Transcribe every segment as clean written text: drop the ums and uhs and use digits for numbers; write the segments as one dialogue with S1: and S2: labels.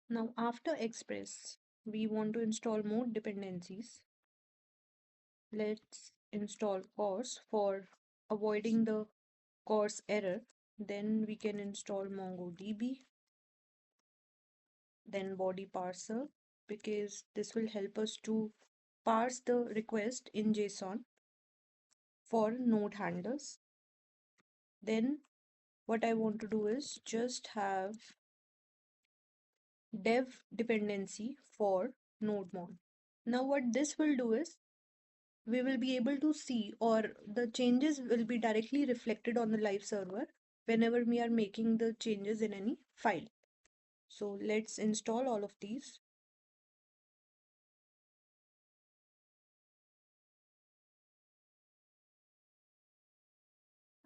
S1: Now, after Express, we want to install more dependencies. Let's install course for avoiding the course error. Then we can install Mongo DB, then body parser, because this will help us to parse the request in JSON for node handlers. Then what I want to do is just have dev dependency for nodemon. Now what this will do is we will be able to see, or the changes will be directly reflected on the live server whenever we are making the changes in any file. So let's install all of these.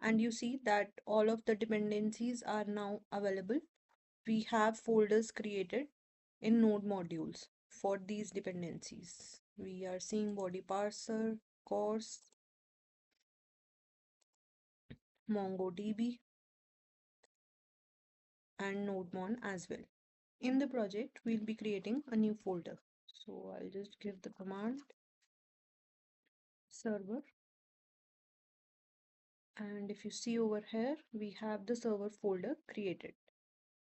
S1: And you see that all of the dependencies are now available. We have folders created in node modules for these dependencies. We are seeing body parser, course, Mongo DB, and nodemon as well. In the project, we'll be creating a new folder. So I'll just give the command server. And if you see over here, we have the server folder created.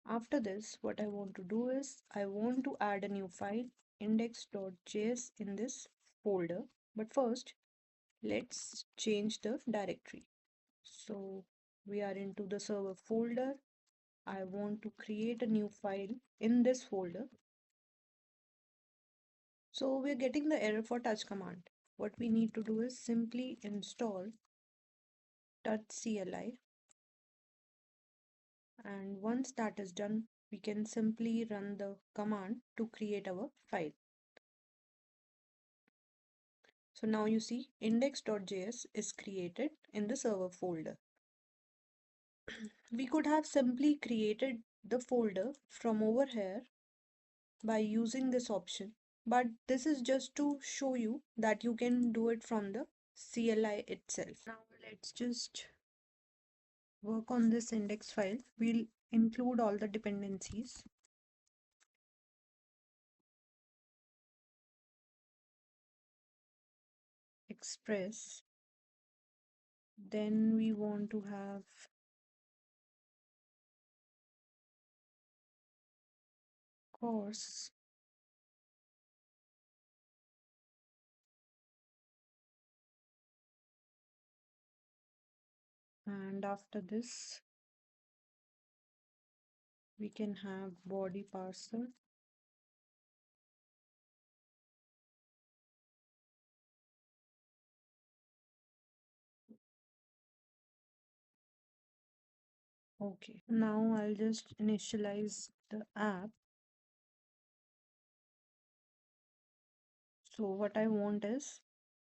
S1: After this, what I want to do is I want to add a new file index.js in this folder. But first, let's change the directory. So we are into the server folder. I want to create a new file in this folder. So we're getting the error for touch command. What we need to do is simply install touch.cli, and once that is done, we can simply run the command to create our file. So now you see index.js is created in the server folder. We could have simply created the folder from over here by using this option, but this is just to show you that you can do it from the CLI itself. Now let's just work on this index file. We'll include all the dependencies. Express. Then we want to have course, and after this we can have body parser, okay. Now I'll just initialize the app. So what I want is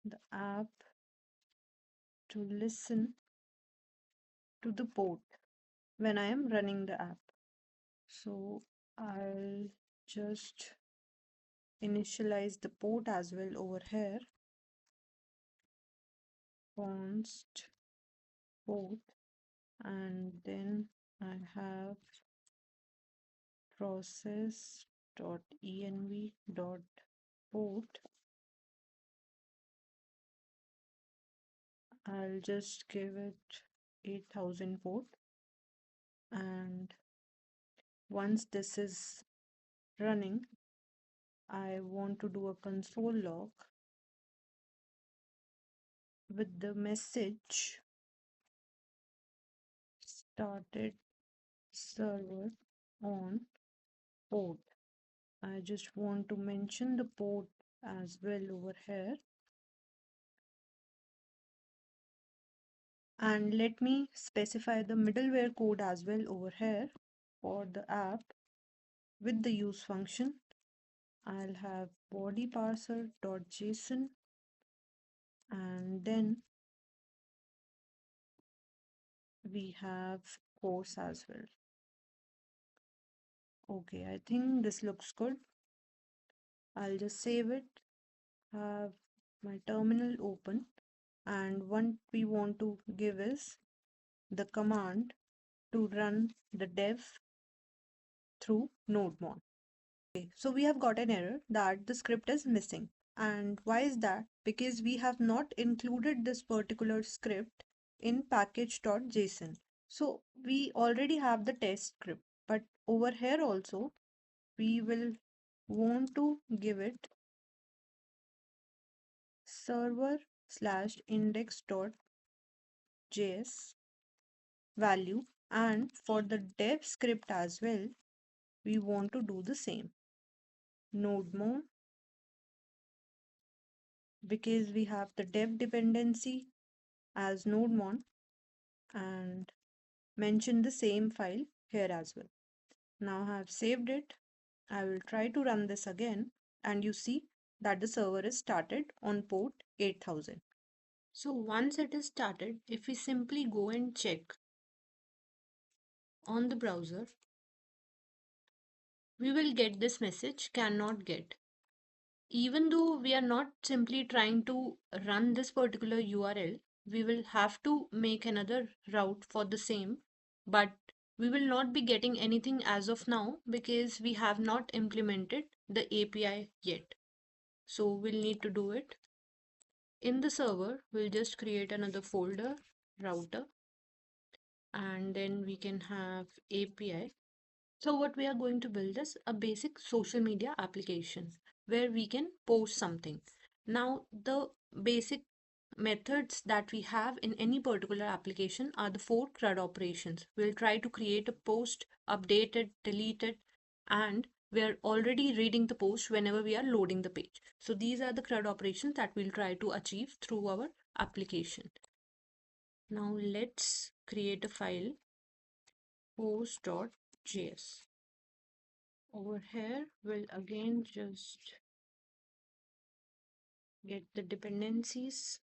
S1: the app to listen to the port when I am running the app. So I'll just initialize the port as well over here. Const port, and then I have process.env.port. I'll just give it 8000 port, and once this is running, I want to do a console log with the message started server on port. I just want to mention the port as well over here. And let me specify the middleware code as well over here for the app with the use function. I'll have body parser.json, and then we have course as well. Okay, I think this looks good. I'll just save it, have my terminal open, and what we want to give is the command to run the dev through nodemon. Okay, so we have got an error that the script is missing. And why is that? Because we have not included this particular script in package.json. So we already have the test script, but over here also we will want to give it server slash index.js value, and for the dev script as well we want to do the same. Nodemon, because we have the dev dependency as nodemon, and mention the same file here as well. Now I have saved it. I will try to run this again, and you see that the server is started on port 8000. So once it is started, if we simply go and check on the browser, we will get this message cannot get. Even though we are not simply trying to run this particular URL, we will have to make another route for the same, but we will not be getting anything as of now because we have not implemented the API yet. So we'll need to do it. In the server, we'll just create another folder, router, and then we can have API. So what we are going to build is a basic social media application where we can post something. Now, the basic methods that we have in any particular application are the four CRUD operations. We'll try to create a post, update it, delete it, and we are already reading the post whenever we are loading the page. So these are the CRUD operations that we'll try to achieve through our application. Now let's create a file, post.js. Over here, we'll again just get the dependencies,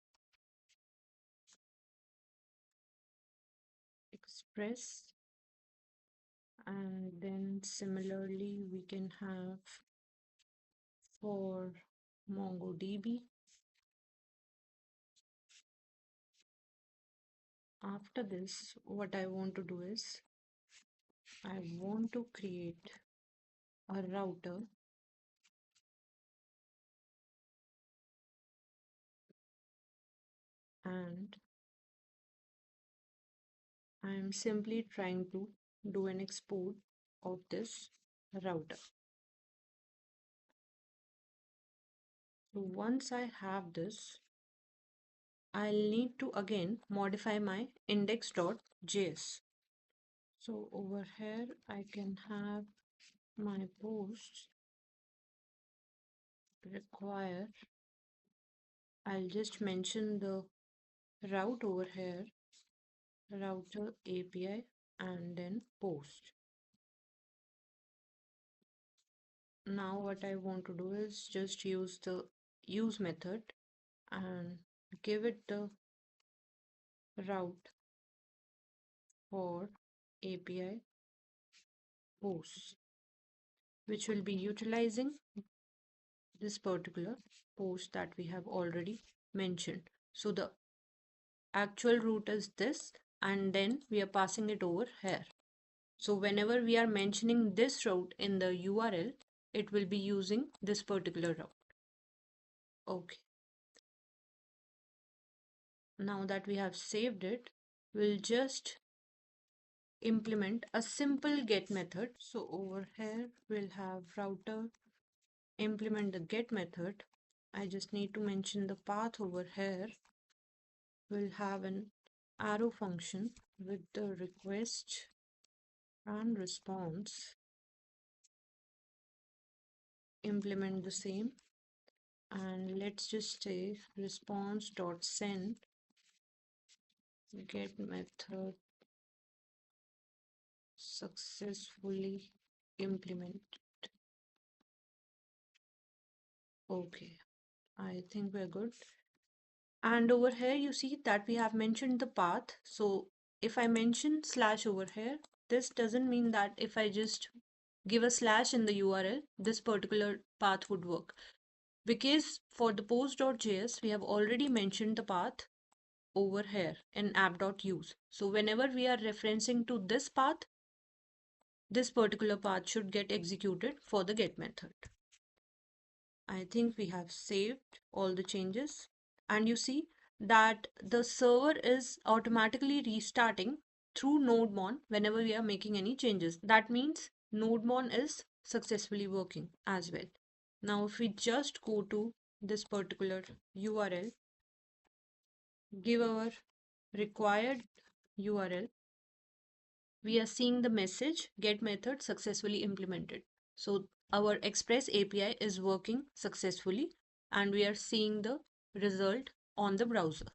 S1: express, and then similarly we can have for Mongo DB. After this, what I want to do is I want to create a router and I am simply trying to do an export of this router. So once I have this, I'll need to again modify my index.js. So over here, I can have my posts require. I'll just mention the route over here, router API, and then post. Now what I want to do is just use the use method and give it the route for API posts, which will be utilizing this particular post that we have already mentioned. So the actual route is this, and then we are passing it over here. So whenever we are mentioning this route in the URL, it will be using this particular route. Okay. Now that we have saved it, we'll just implement a simple get method. So over here, we'll have router, implement the get method. I just need to mention the path over here. We'll have an arrow function with the request and response. Implement the same, and let's just say response.send get method successfully implemented. Okay, I think we're good. And over here you see that we have mentioned the path. So if I mention slash over here, this doesn't mean that if I just give a slash in the URL, this particular path would work. Because for the post.js, we have already mentioned the path over here in app.use. So whenever we are referencing to this path, this particular path should get executed for the get method. I think we have saved all the changes, and you see that the server is automatically restarting through nodemon whenever we are making any changes. That means nodemon is successfully working as well. Now if we just go to this particular URL, give our required URL, we are seeing the message get method successfully implemented. So our Express API is working successfully and we are seeing the result on the browser.